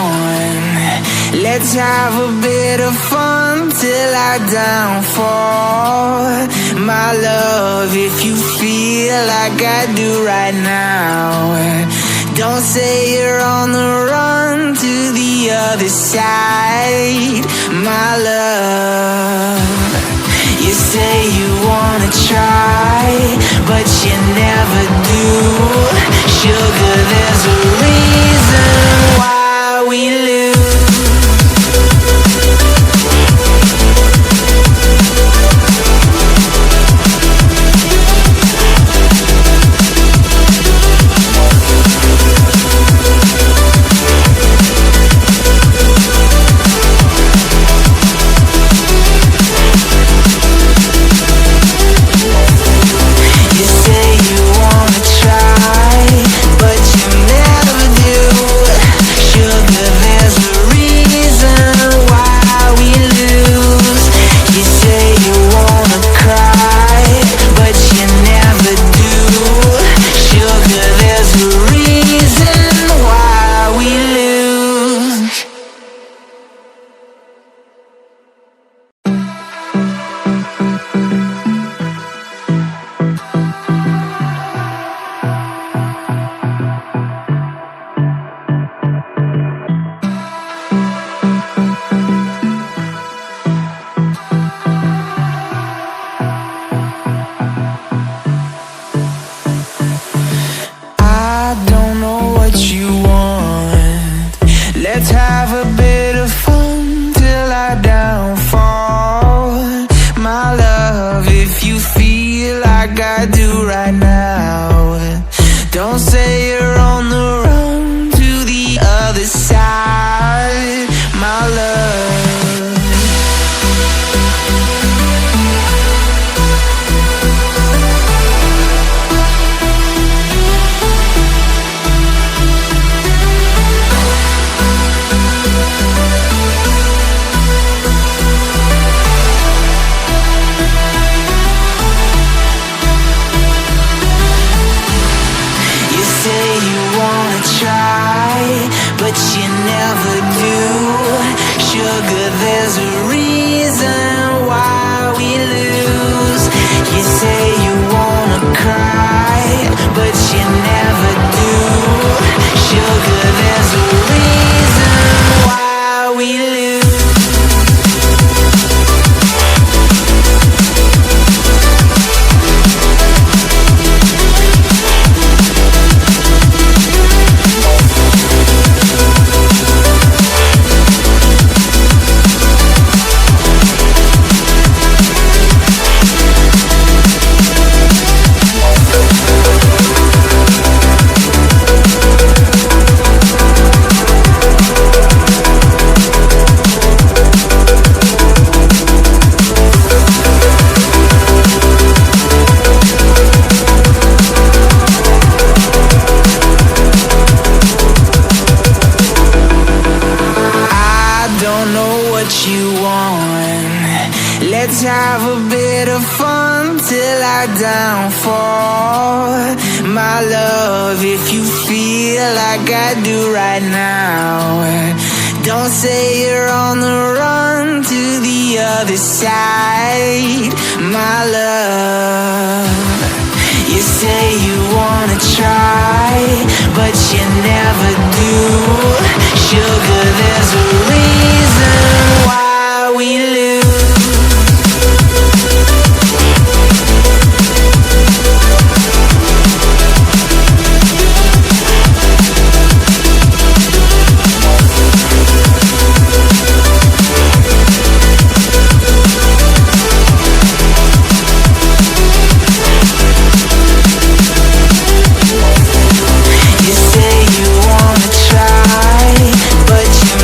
want. Let's have a bit of fun till I downfall. My love, if you feel like I do right now, don't say you're on the run to the other side. My love, you say you wanna try, but you never do. Sugar, there's a reason why we lose. Let's have a bit of fun till I downfall. My love, if you feel like I do right now, don't say you're on the run to the other side. My love, but you never do. Sugar, there's a reason why we lose. You say you wanna cry, but you never do. Sugar, there's a reason why we lose. You want. Let's have a bit of fun till I downfall. My love, if you feel like I do right now, don't say you're on the run to the other side. My love, you say you wanna try, but you never do. Sugar, there's a reason why we lose. You say you wanna try, but you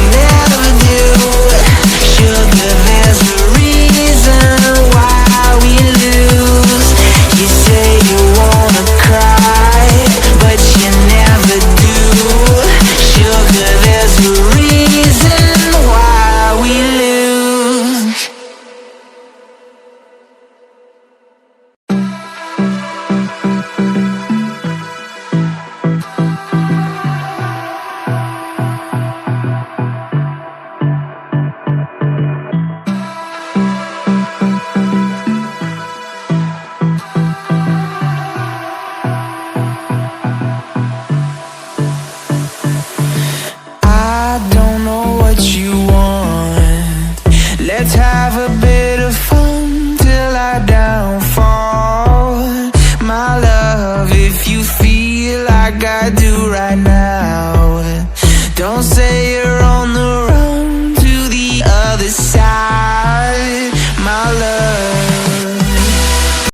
love if you feel like I do right now. Don't say you're on the